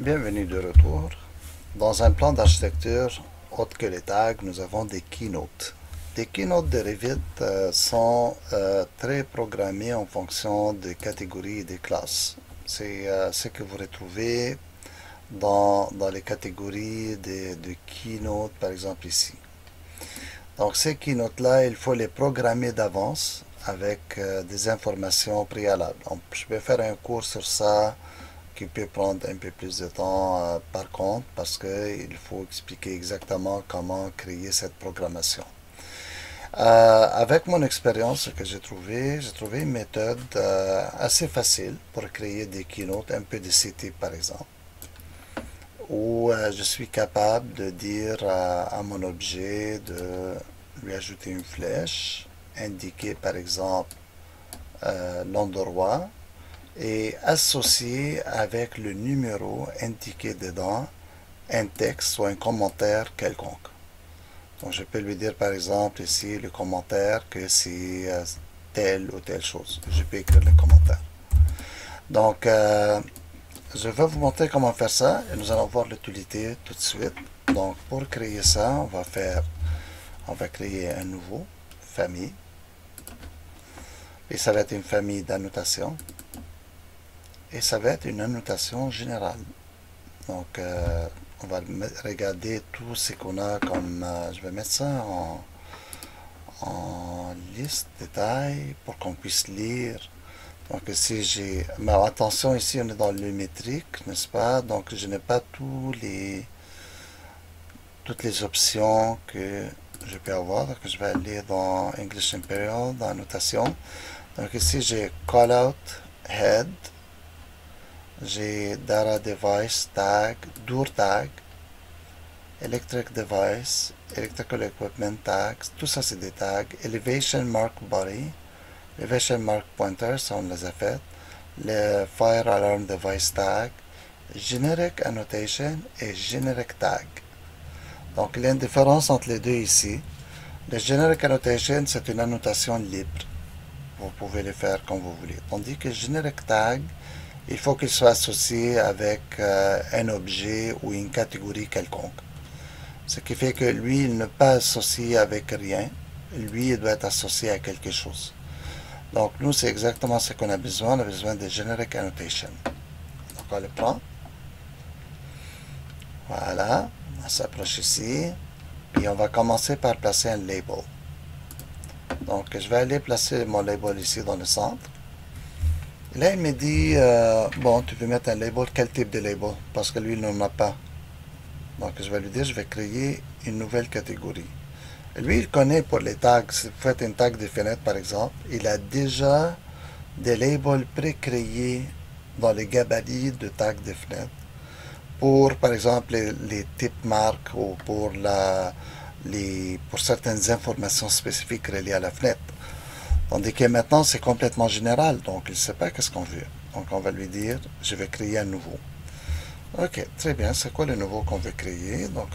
Bienvenue de retour. Dans un plan d'architecture autre que les tags, nous avons des keynotes. Les keynotes de Revit sont très programmés en fonction des catégories et des classes. C'est ce que vous retrouvez dans les catégories de keynote, par exemple ici. Donc ces keynotes-là, il faut les programmer d'avance avec des informations préalables. Donc, je vais faire un cours sur ça qui peut prendre un peu plus de temps par contre parce qu'il faut expliquer exactement comment créer cette programmation. Avec mon expérience, ce que j'ai trouvé une méthode assez facile pour créer des keynotes, un peu de CT par exemple, où je suis capable de dire à mon objet de lui ajouter une flèche, indiquer par exemple l'endroit et associer avec le numéro indiqué dedans un texte ou un commentaire quelconque. Donc je peux lui dire par exemple ici le commentaire que c'est telle ou telle chose. Je peux écrire le commentaire. Donc je vais vous montrer comment faire ça et nous allons voir l'utilité tout de suite. Donc pour créer ça, on va créer un nouveau famille et ça va être une famille d'annotations. Et ça va être une annotation générale. Donc, on va regarder tout ce qu'on a comme... je vais mettre ça en liste détail pour qu'on puisse lire. Donc, ici, j'ai... Mais attention, ici, on est dans le métrique, n'est-ce pas? Donc, je n'ai pas toutes les options que je peux avoir. Donc, je vais aller dans English Imperial, dans annotation. Donc, ici, j'ai Callout, Head. J'ai Data Device Tag, DUR Tag, Electric Device, Electrical Equipment Tags, tout ça c'est des tags. Elevation Mark Body, Elevation Mark Pointer, ça on les a fait. Le Fire Alarm Device Tag, Generic Annotation et Generic Tag. Donc il y a une différence entre les deux ici. Le Generic Annotation c'est une annotation libre. Vous pouvez le faire comme vous voulez. Tandis que Generic Tag, il faut qu'il soit associé avec un objet ou une catégorie quelconque. Ce qui fait que lui, il n'est pas associé avec rien. Lui, il doit être associé à quelque chose. Donc, nous, c'est exactement ce qu'on a besoin. On a besoin de Generic Annotation. Donc, on le prend. Voilà. On s'approche ici. Et on va commencer par placer un label. Donc, je vais aller placer mon label ici dans le centre. Là, il me dit, bon, tu veux mettre un label, quel type de label? Parce que lui, il n'en a pas. Donc, je vais lui dire, je vais créer une nouvelle catégorie. Lui, il connaît pour les tags. Si vous faites une tag de fenêtre, par exemple, il a déjà des labels pré-créés dans les gabarits de tag de fenêtre pour, par exemple, les types marques ou pour certaines informations spécifiques reliées à la fenêtre. Tandis que maintenant, c'est complètement général, donc il ne sait pas qu'est-ce qu'on veut. Donc, on va lui dire, je vais créer un nouveau. Ok, très bien. C'est quoi le nouveau qu'on veut créer? Donc,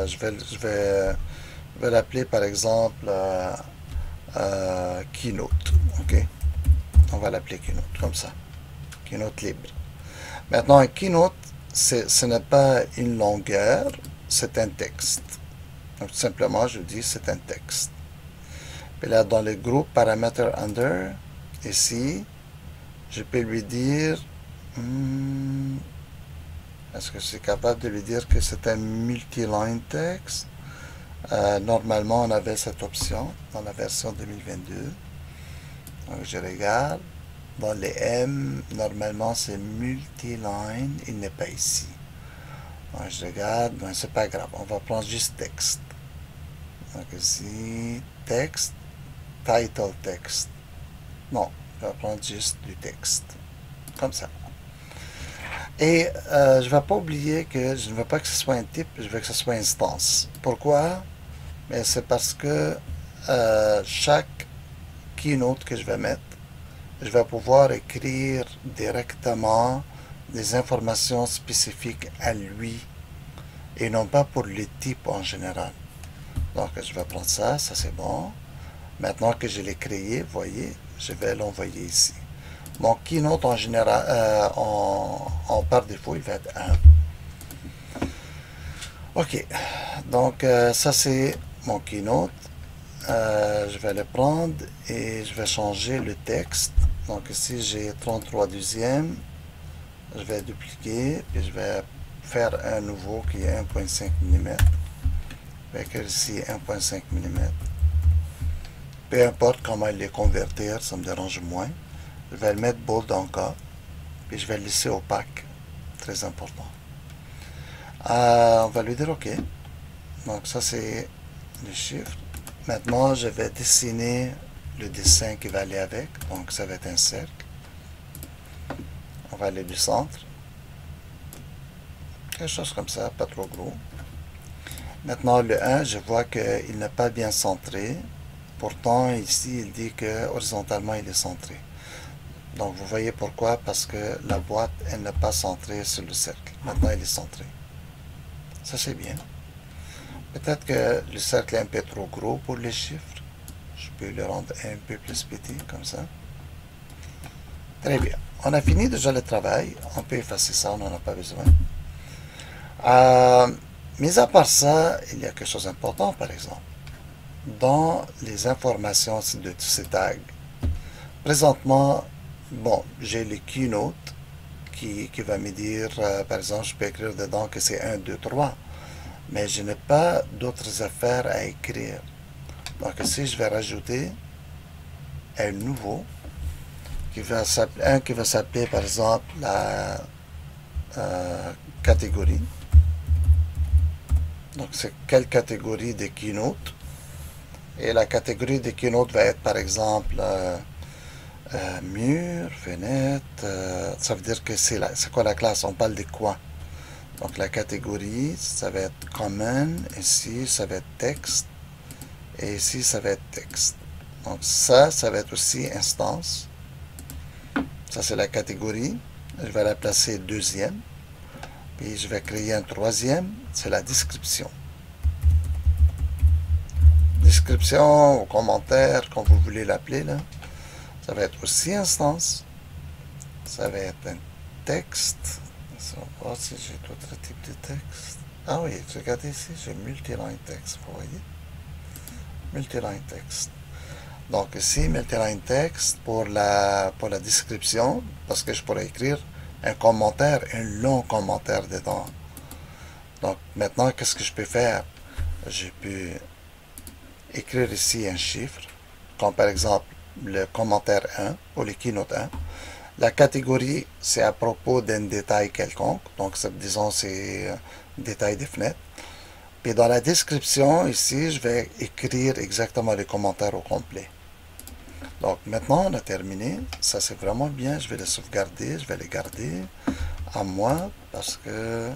je vais l'appeler, par exemple, Keynote. Ok? On va l'appeler Keynote, comme ça. Keynote libre. Maintenant, un Keynote, ce n'est pas une longueur, c'est un texte. Donc, tout simplement, je dis, c'est un texte. Puis là, dans le groupe paramètres under, ici, je peux lui dire, est-ce que je suis capable de lui dire que c'est un multiline text? Normalement, on avait cette option dans la version 2022. Donc, je regarde. Dans les M, normalement, c'est multiline. Il n'est pas ici. Donc, je regarde. Ben, c'est pas grave. On va prendre juste texte. Donc, ici, texte. Title text. Non, je vais prendre juste du texte. Comme ça. Et je ne vais pas oublier que je ne veux pas que ce soit un type, je veux que ce soit instance. Pourquoi? Mais c'est parce que chaque keynote que je vais mettre, je vais pouvoir écrire directement des informations spécifiques à lui et non pas pour le type en général. Donc je vais prendre ça, ça c'est bon. Maintenant que je l'ai créé, vous voyez, je vais l'envoyer ici. Mon keynote en général, par défaut, il va être 1. Ok, donc ça c'est mon keynote. Je vais le prendre et je vais changer le texte. Donc ici j'ai 33 douzièmes. Je vais dupliquer et je vais faire un nouveau qui est 1.5 mm. Je vais écrire ici 1.5 mm. Peu importe comment il les convertir, ça me dérange moins. Je vais le mettre bold encore. Puis je vais le laisser opaque. Très important. On va lui dire OK. Donc ça c'est les chiffres. Maintenant je vais dessiner le dessin qui va aller avec. Donc ça va être un cercle. On va aller du centre. Quelque chose comme ça, pas trop gros. Maintenant le 1, je vois qu'il n'est pas bien centré. Pourtant ici il dit que horizontalement il est centré. Donc vous voyez pourquoi, parce que la boîte elle n'est pas centrée sur le cercle. Maintenant il est centré. Ça c'est bien. Peut-être que le cercle est un peu trop gros pour les chiffres. Je peux le rendre un peu plus petit comme ça. Très bien. On a fini déjà le travail. On peut effacer ça, on n'en a pas besoin. Mis à part ça, il y a quelque chose d'important par exemple. Dans les informations de tous ces tags, présentement, bon, j'ai le keynote qui va me dire, par exemple, je peux écrire dedans que c'est 1, 2, 3. Mais je n'ai pas d'autres affaires à écrire. Donc ici, je vais rajouter un nouveau qui va s'appeler par exemple la catégorie. Donc c'est quelle catégorie de keynote. Et la catégorie de keynote va être par exemple mur, fenêtre. Ça veut dire que c'est quoi la classe? On parle de quoi? Donc la catégorie, ça va être common, ici ça va être texte, et ici ça va être texte. Donc ça va être aussi instance. Ça c'est la catégorie. Je vais la placer deuxième. Puis je vais créer un troisième, c'est la description. Description ou commentaire, comme vous voulez l'appeler là. Ça va être aussi instance. Ça va être un texte. On va voir si j'ai d'autres types de texte. Ah oui, regardez ici, j'ai multiline text, vous voyez? Multiline text. Donc ici, multiline text pour la description, parce que je pourrais écrire un commentaire, un long commentaire dedans. Donc maintenant, qu'est-ce que je peux faire? Je peux écrire ici un chiffre, comme par exemple le commentaire 1 ou le keynote 1. La catégorie, c'est à propos d'un détail quelconque. Donc, disons, c'est détail des fenêtres. Puis dans la description, ici, je vais écrire exactement les commentaires au complet. Donc, maintenant, on a terminé. Ça, c'est vraiment bien. Je vais les sauvegarder. Je vais les garder à moi parce que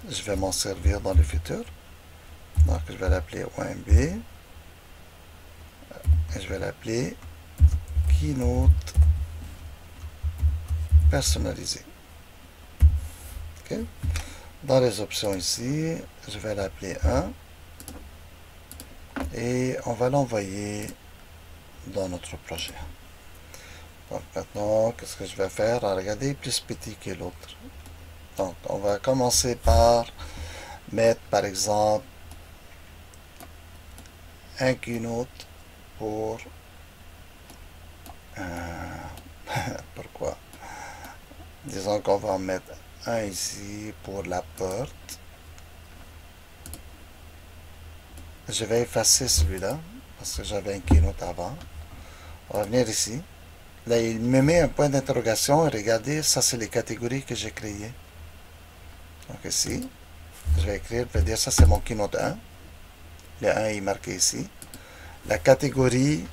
je vais m'en servir dans le futur. Donc, je vais l'appeler OMB. Et je vais l'appeler Keynote personnalisé. Okay. Dans les options ici, je vais l'appeler 1 et on va l'envoyer dans notre projet. Donc maintenant, qu'est-ce que je vais faire? Regardez, plus petit que l'autre. Donc on va commencer par mettre par exemple un keynote pour pourquoi? Disons qu'on va en mettre un ici pour la porte. Je vais effacer celui-là parce que j'avais un keynote avant. On va venir ici. Là, il me met un point d'interrogation et regardez, ça c'est les catégories que j'ai créées. Donc ici, je vais écrire, je vais dire ça c'est mon keynote 1. Le 1 est marqué ici. La catégorie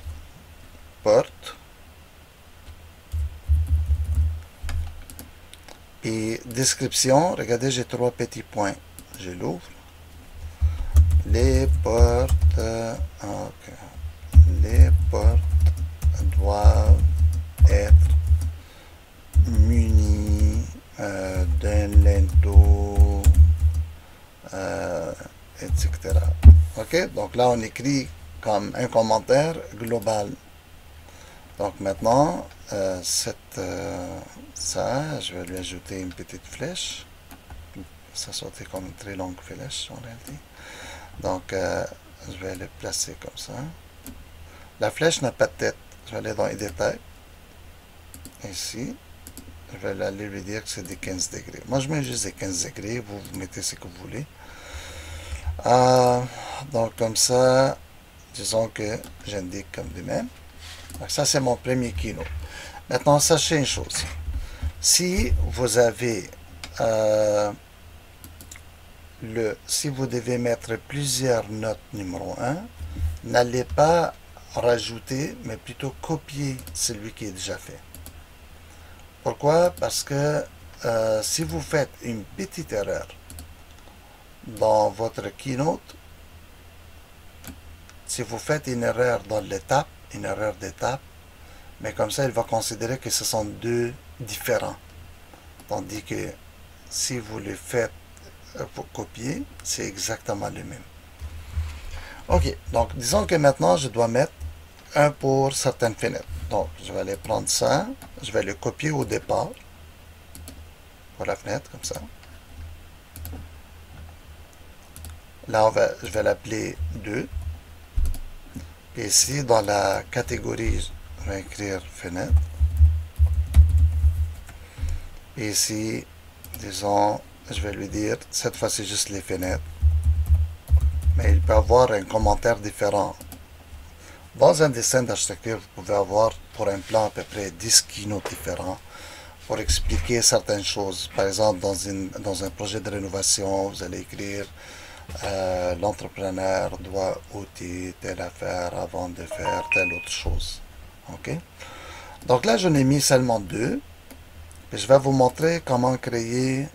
porte. Et description, regardez, j'ai 3 petits points. Je l'ouvre. Les portes, les portes doivent être munies d'un linteau, etc. Ok, donc là on écrit comme un commentaire global. Donc maintenant, ça, je vais lui ajouter une petite flèche. ça sortait comme une très longue flèche en réalité. Donc, je vais le placer comme ça. La flèche n'a pas de tête. Je vais aller dans les détails. Ici, je vais aller lui dire que c'est des 15 degrés. Moi, je mets juste des 15 degrés. Vous mettez ce que vous voulez. Donc, comme ça, disons que j'indique comme de même. Donc, ça, c'est mon premier keynote. Maintenant, sachez une chose. Si vous avez si vous devez mettre plusieurs notes numéro 1, n'allez pas rajouter, mais plutôt copier celui qui est déjà fait. Pourquoi? Parce que si vous faites une petite erreur dans votre keynote, si vous faites une erreur dans l'étape, une erreur d'étape, mais comme ça, il va considérer que ce sont deux différents. Tandis que si vous les faites pour copier, c'est exactement le même. Ok, donc disons que maintenant, je dois mettre un pour certaines fenêtres. Donc, je vais aller prendre ça, je vais le copier au départ, pour la fenêtre, comme ça. Là, je vais l'appeler 2. Et ici, dans la catégorie, je vais écrire fenêtre. Et ici, disons, je vais lui dire, cette fois c'est juste les fenêtres. Mais il peut avoir un commentaire différent. Dans un dessin d'architecture, vous pouvez avoir pour un plan à peu près 10 keynotes différents pour expliquer certaines choses. Par exemple, dans un projet de rénovation, vous allez écrire l'entrepreneur doit ôter telle affaire avant de faire telle autre chose. Ok? Donc là, je n'ai mis seulement 2. Et je vais vous montrer comment créer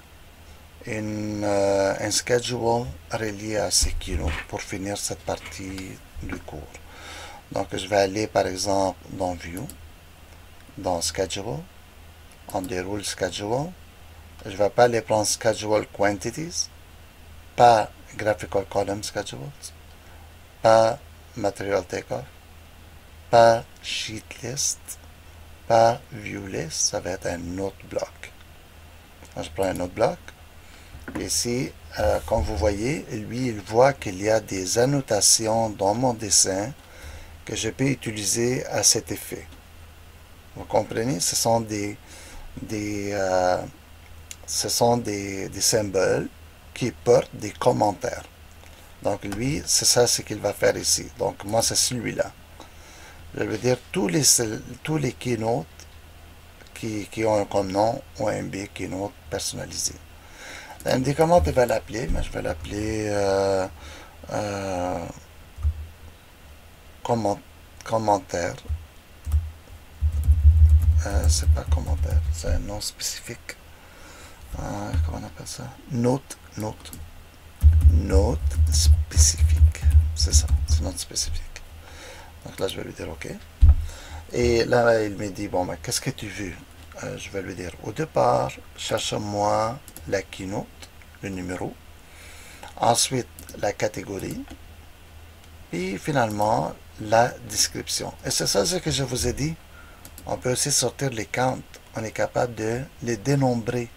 un schedule relié à ces keynotes pour finir cette partie du cours. Donc, je vais aller par exemple dans View, dans Schedule, on déroule Schedule. Je ne vais pas aller prendre Schedule Quantities, pas Graphical Column Schedules, pas Material Takeoff, pas Sheet List, pas View List, ça va être un autre bloc. Je prends un autre bloc. Ici, comme vous voyez, lui, il voit qu'il y a des annotations dans mon dessin que je peux utiliser à cet effet. Vous comprenez? Ce sont des symboles qui portent des commentaires. Donc lui, c'est ça ce qu'il va faire ici. Donc moi, c'est celui-là. Je veux dire, tous les keynotes qui ont comme nom OMB Keynote personnalisé. Elle me dit comment tu vas l'appeler, mais je vais l'appeler commentaire. C'est pas commentaire, c'est un nom spécifique. Comment on appelle ça? Note spécifique. C'est ça, c'est note spécifique. Donc là, je vais lui dire OK. Et là, il me dit, bon, ben, qu'est-ce que tu veux? Je vais lui dire, au départ, cherche-moi la keynote, le numéro. Ensuite, la catégorie. Puis finalement, la description. Et c'est ça ce que je vous ai dit. On peut aussi sortir les counts. On est capable de les dénombrer.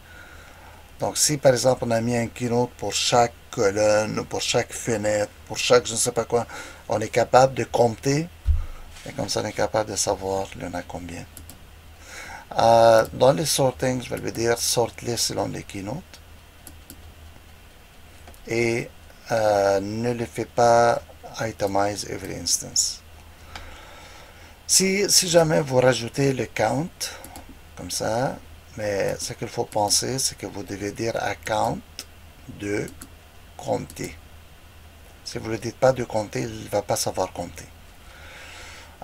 Donc, si par exemple, on a mis un keynote pour chaque colonne, pour chaque fenêtre, pour chaque je ne sais pas quoi, on est capable de compter. Et comme ça, on est capable de savoir il y en a combien. Dans les sorting, je vais lui dire sort-les selon les keynotes. Et ne le fais pas itemize every instance. Si jamais vous rajoutez le count, comme ça, mais ce qu'il faut penser, c'est que vous devez dire à count de compter. Si vous ne dites pas de compter, il ne va pas savoir compter.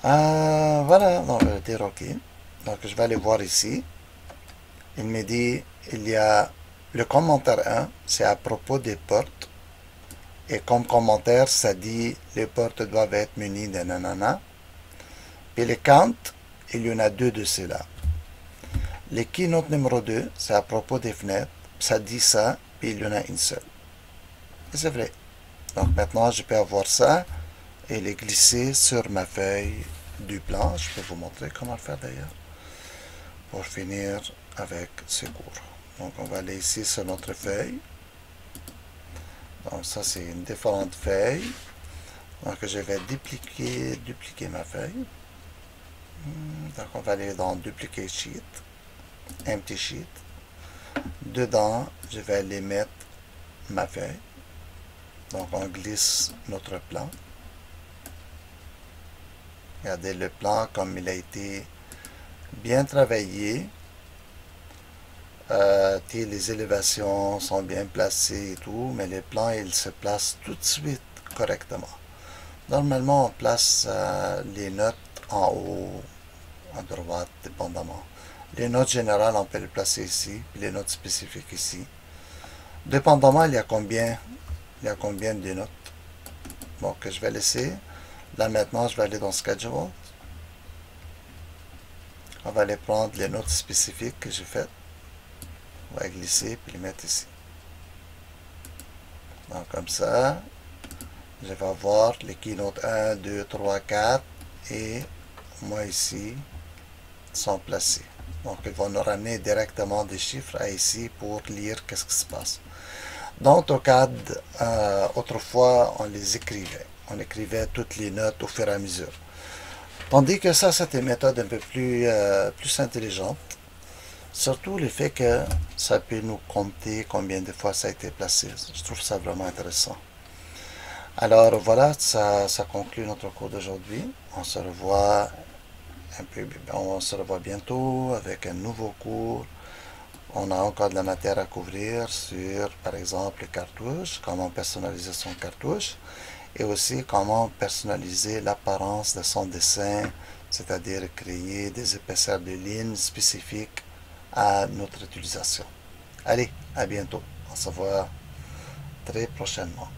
Voilà, donc je vais dire OK. Donc je vais aller voir ici. Il me dit, il y a le commentaire 1, c'est à propos des portes. Et comme commentaire, ça dit, les portes doivent être munies de nanana. Et les count, il y en a 2 de ceux-là. Les keynote numéro 2, c'est à propos des fenêtres. Ça dit ça, puis il y en a une seule. Et c'est vrai. Donc maintenant, je peux avoir ça et les glisser sur ma feuille du plan. Je peux vous montrer comment le faire d'ailleurs. Pour finir avec ce cours. Donc on va aller ici sur notre feuille. Donc ça, c'est une différente feuille. Donc je vais dupliquer ma feuille. Donc on va aller dans Duplicate Sheet, Empty Sheet. Dedans, je vais aller mettre ma feuille. Donc on glisse notre plan. Regardez le plan comme il a été bien travaillé. Les élévations sont bien placées et tout, mais les plans, ils se placent tout de suite correctement. Normalement, on place les notes en haut, à droite, dépendamment. Les notes générales, on peut les placer ici, puis les notes spécifiques ici. Dépendamment, il y a combien de notes. Donc, je vais laisser. Là, maintenant, je vais aller dans Schedule. On va aller prendre les notes spécifiques que j'ai faites. On va glisser, puis les mettre ici. Donc, comme ça, je vais avoir les keynotes 1, 2, 3, 4 et moi ici sont placés. Donc, ils vont nous ramener directement des chiffres à ici pour lire qu'est-ce qui se passe. Dans AutoCAD, autrefois, on les écrivait. On écrivait toutes les notes au fur et à mesure. Tandis que ça, c'est une méthode un peu plus intelligente. Surtout le fait que ça peut nous compter combien de fois ça a été placé. Je trouve ça vraiment intéressant. Alors voilà, ça conclut notre cours d'aujourd'hui. On se revoit bientôt avec un nouveau cours. On a encore de la matière à couvrir sur, par exemple, les cartouches, comment personnaliser son cartouche, et aussi comment personnaliser l'apparence de son dessin, c'est-à-dire créer des épaisseurs de lignes spécifiques à notre utilisation. Allez, à bientôt. On se voit très prochainement.